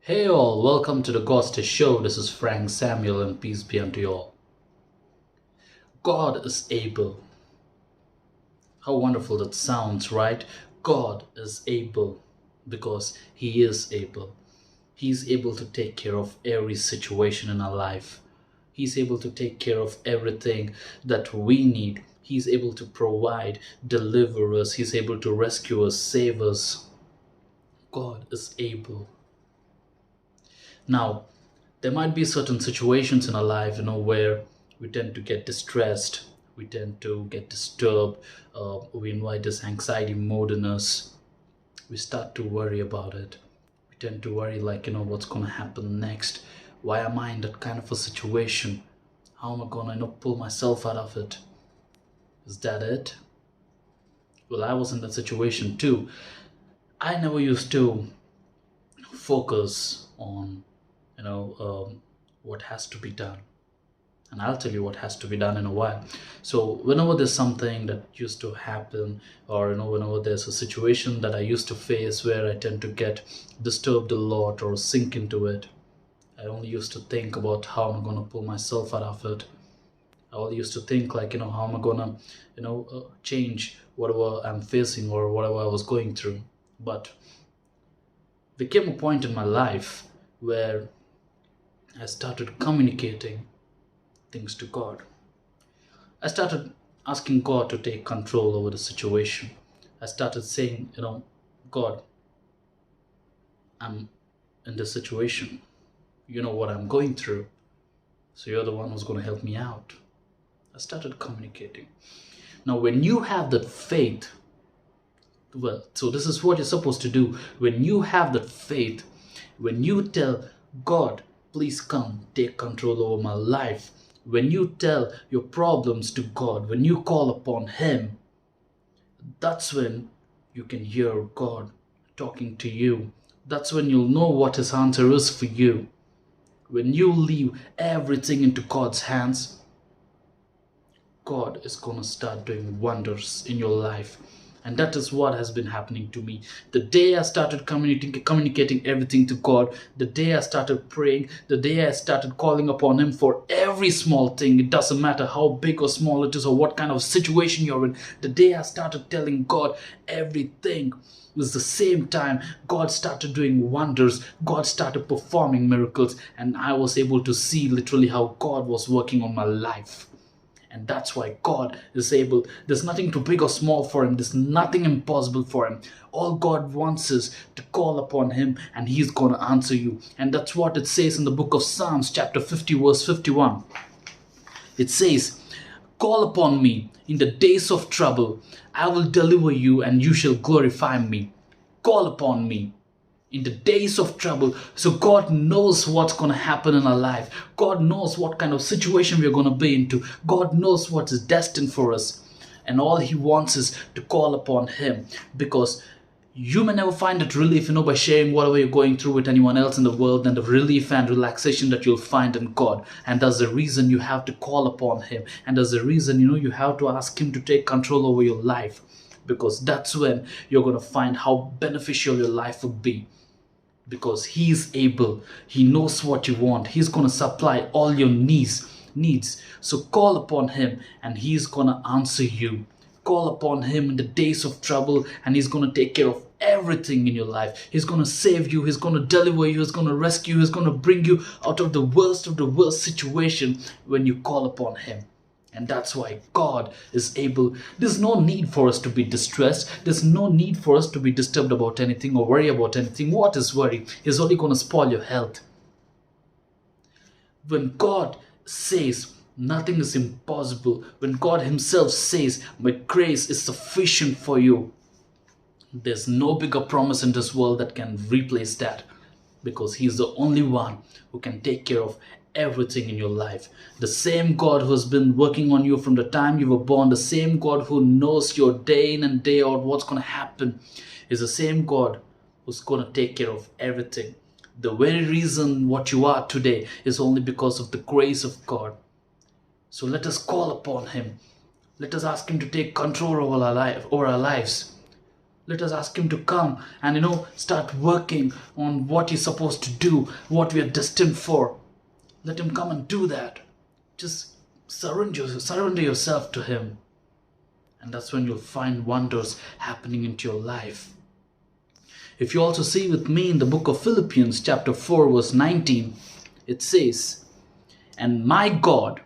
Hey all, welcome to the GODSTER show. This is Frank Samuel and peace be unto you all. God is able. How wonderful that sounds, right? God is able because He is able. He's able to take care of every situation in our life. He's able to take care of everything that we need. He's able to provide, deliver us. He's able to rescue us, save us. God is able. Now, there might be certain situations in our life, where we tend to get distressed, we tend to get disturbed, we invite this anxiety mode in us. We start to worry about it. We tend to worry, like, what's going to happen next? Why am I in that kind of a situation? How am I going to, pull myself out of it? Is that it? Well, I was in that situation too. I never used to focus on what has to be done, and I'll tell you what has to be done in a while. So whenever there's something that used to happen, or whenever there's a situation that I used to face where I tend to get disturbed a lot or sink into it, I only used to think about how am I going to pull myself out of it. I only used to think, like, how am I going to change whatever I'm facing or whatever I was going through. But there came a point in my life where I started communicating things to God. I started asking God to take control over the situation. I started saying, God, I'm in this situation. You know what I'm going through. So you're the one who's going to help me out. I started communicating. Now, when you have that faith, so this is what you're supposed to do. When you have that faith, when you tell God, please come, take control over my life. When you tell your problems to God, when you call upon Him, that's when you can hear God talking to you. That's when you'll know what His answer is for you. When you leave everything into God's hands, God is going to start doing wonders in your life. And that is what has been happening to me. The day I started communicating everything to God, the day I started praying, the day I started calling upon Him for every small thing, it doesn't matter how big or small it is or what kind of situation you're in, the day I started telling God everything, it was the same time God started doing wonders, God started performing miracles, and I was able to see literally how God was working on my life. And that's why God is able. There's nothing too big or small for Him. There's nothing impossible for Him. All God wants is to call upon Him and He's going to answer you. And that's what it says in the book of Psalms chapter 50 verse 51. It says, call upon me in the days of trouble. I will deliver you and you shall glorify me. Call upon me in the days of trouble. So God knows what's going to happen in our life. God knows what kind of situation we're going to be into. God knows what is destined for us. And all He wants is to call upon Him, because you may never find it relief, by sharing whatever you're going through with anyone else in the world, and the relief and relaxation that you'll find in God. And that's the reason you have to call upon Him. And that's the reason, you have to ask Him to take control over your life, because that's when you're going to find how beneficial your life will be. Because He is able. He knows what you want. He's going to supply all your needs. So call upon Him and He's going to answer you. Call upon Him in the days of trouble and He's going to take care of everything in your life. He's going to save you. He's going to deliver you. He's going to rescue you. He's going to bring you out of the worst situation when you call upon Him. And that's why God is able. There's no need for us to be distressed. There's no need for us to be disturbed about anything or worry about anything. What is worry? It's only going to spoil your health. When God says nothing is impossible, when God Himself says, my grace is sufficient for you, there's no bigger promise in this world that can replace that, because He's the only one who can take care of everything in your life. The same God who's been working on you from the time you were born, the same God who knows your day in and day out what's going to happen, is the same God who's going to take care of everything. The very reason what you are today is only because of the grace of God. So let us call upon Him. Let us ask Him to take control over our lives. Let us ask him to come and start working on what he's supposed to do, what we are destined for. Let him come and do that. Just surrender yourself to him. And that's when you'll find wonders happening into your life. If you also see with me in the book of Philippians chapter 4 verse 19, it says, "And my God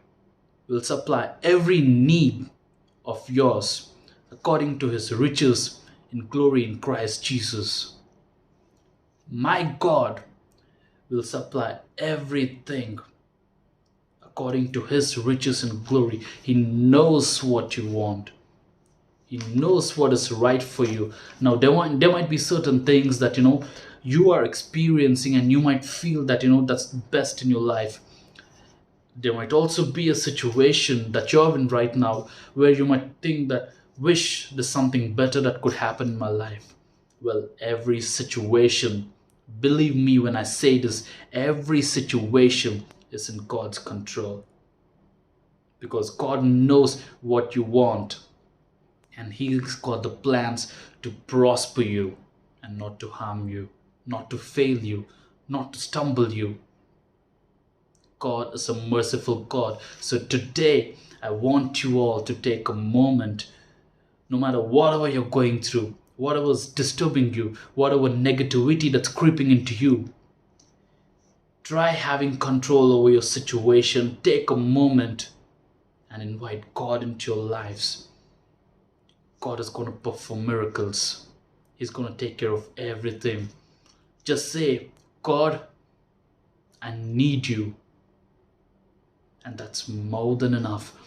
will supply every need of yours according to his riches in glory in Christ Jesus." My God will supply everything according to his riches and glory. He knows what you want. He knows what is right for you. Now, there might be certain things that you are experiencing, and you might feel that that's best in your life. There might also be a situation that you're in right now where you might think that, wish there's something better that could happen in my life. Well, every situation, believe me when I say this, every situation is in God's control. Because God knows what you want. And he's got the plans to prosper you and not to harm you, not to fail you, not to stumble you. God is a merciful God. So today, I want you all to take a moment, no matter whatever you're going through, whatever is disturbing you, whatever negativity that's creeping into you. Try having control over your situation. Take a moment and invite God into your lives. God is going to perform miracles. He's going to take care of everything. Just say, "God, I need you." And that's more than enough.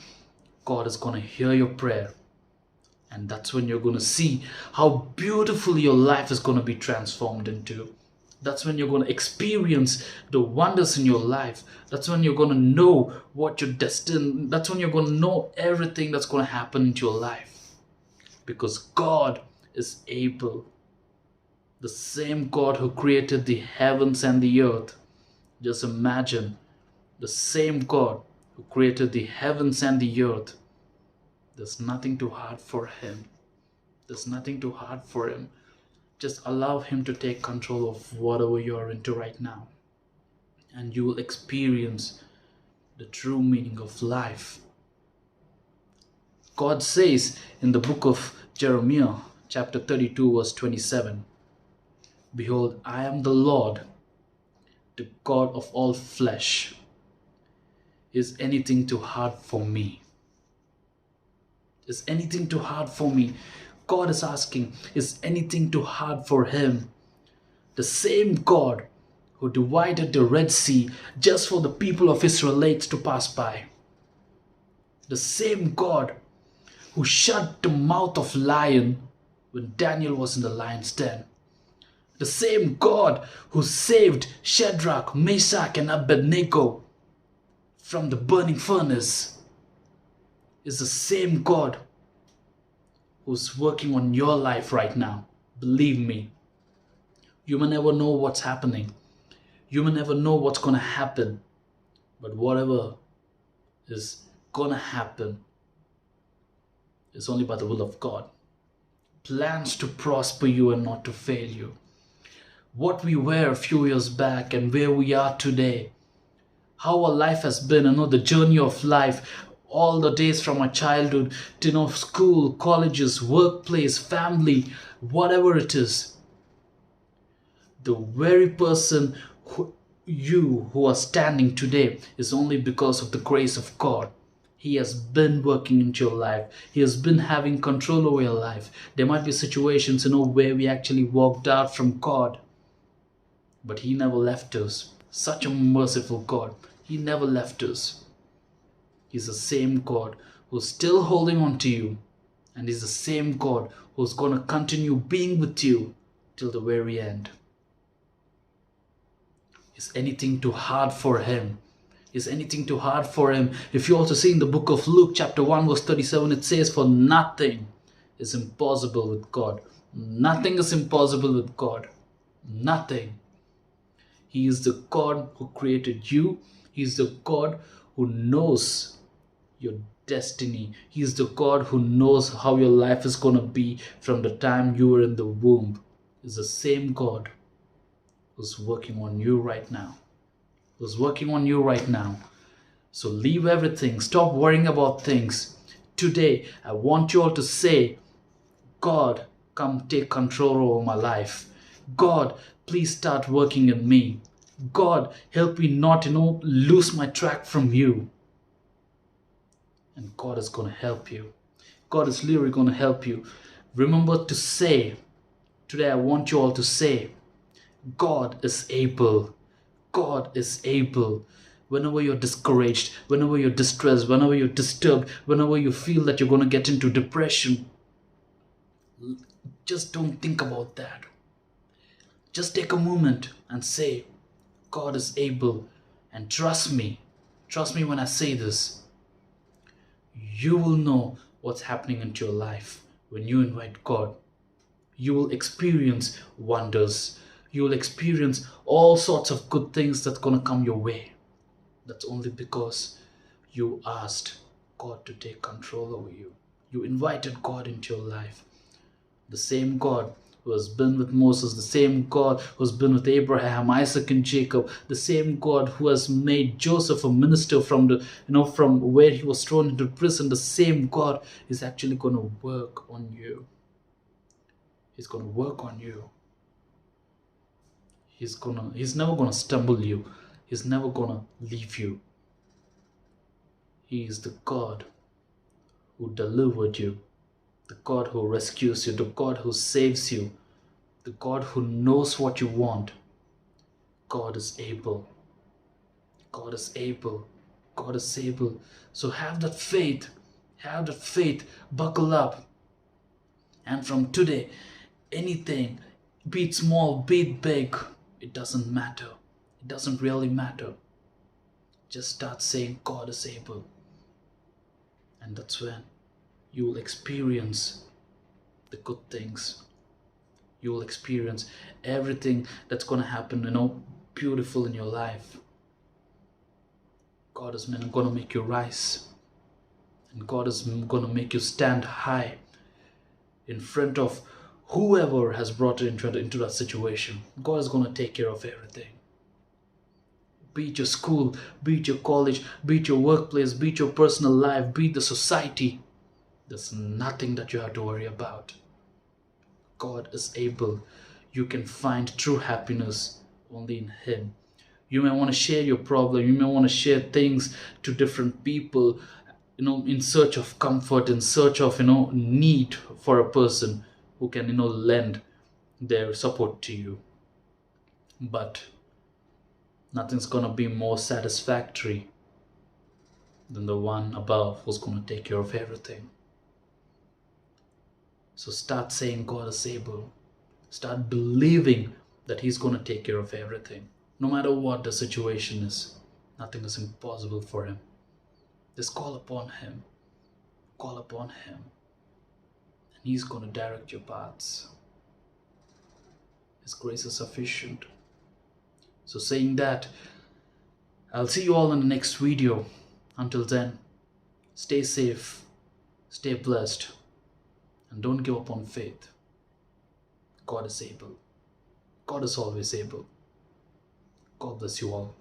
God is going to hear your prayer. And that's when you're going to see how beautiful your life is going to be transformed into. That's when you're going to experience the wonders in your life. That's when you're going to know what you're destined. That's when you're going to know everything that's going to happen into your life. Because God is able. The same God who created the heavens and the earth. Just imagine, the same God who created the heavens and the earth. There's nothing too hard for him. There's nothing too hard for him. Just allow him to take control of whatever you're into right now. And you will experience the true meaning of life. God says in the book of Jeremiah, chapter 32, verse 27, "Behold, I am the Lord, the God of all flesh. Is anything too hard for me?" Is anything too hard for me? God is asking, is anything too hard for him? The same God who divided the Red Sea just for the people of Israelites to pass by. The same God who shut the mouth of lion when Daniel was in the lion's den. The same God who saved Shadrach, Meshach, and Abednego from the burning furnace is the same God who's working on your life right now. Believe me. You may never know what's happening. You may never know what's going to happen. But whatever is going to happen is only by the will of God. Plans to prosper you and not to fail you. What we were a few years back and where we are today. How our life has been, the journey of life. All the days from our childhood to school, colleges, workplace, family, whatever it is. The very person who are standing today is only because of the grace of God. He has been working into your life. He has been having control over your life. There might be situations, where we actually walked out from God. But he never left us. Such a merciful God. He never left us. He's the same God who's still holding on to you. And he's the same God who's going to continue being with you till the very end. Is anything too hard for him? Is anything too hard for him? If you also see in the book of Luke chapter 1 verse 37, it says, "For nothing is impossible with God." Nothing is impossible with God. Nothing. He is the God who created you. He is the God who knows your destiny. He's the God who knows how your life is going to be from the time you were in the womb. He's the same God who's working on you right now. Who's working on you right now. So leave everything. Stop worrying about things. Today, I want you all to say, God, come take control over my life. God, please start working in me. God, help me not, lose my track from you. And God is going to help you. God is literally going to help you. Remember to say, today I want you all to say, God is able. God is able. Whenever you're discouraged, whenever you're distressed, whenever you're disturbed, whenever you feel that you're going to get into depression, just don't think about that. Just take a moment and say, God is able. And trust me when I say this, you will know what's happening into your life when you invite God. You will experience wonders. You will experience all sorts of good things that's going to come your way. That's only because you asked God to take control over you. You invited God into your life. The same God who has been with Moses, the same God who has been with Abraham, Isaac, and Jacob, the same God who has made Joseph a minister from where he was thrown into prison, the same God is actually going to work on you. He's going to work on you. He's never going to stumble you. He's never going to leave you. He is the God who delivered you, the God who rescues you, the God who saves you, the God who knows what you want. God is able. God is able. God is able. So have that faith. Have that faith. Buckle up. And from today, anything, be it small, be it big, it doesn't matter. It doesn't really matter. Just start saying God is able. And that's when you will experience the good things. You will experience everything that's going to happen, beautiful in your life. God is going to make you rise. And God is going to make you stand high in front of whoever has brought you into that situation. God is going to take care of everything. Be it your school, be it your college, be it your workplace, be it your personal life, be it the society. There's nothing that you have to worry about. God is able. You can find true happiness only in Him. You may want to share your problem. You may want to share things to different people, in search of comfort, in search of, need for a person who can, lend their support to you. But nothing's going to be more satisfactory than the one above who's going to take care of everything. So start saying God is able. Start believing that He's going to take care of everything. No matter what the situation is, nothing is impossible for Him. Just call upon Him. Call upon Him. And He's going to direct your paths. His grace is sufficient. So saying that, I'll see you all in the next video. Until then, stay safe, stay blessed, and don't give up on faith. God is able. God is always able. God bless you all.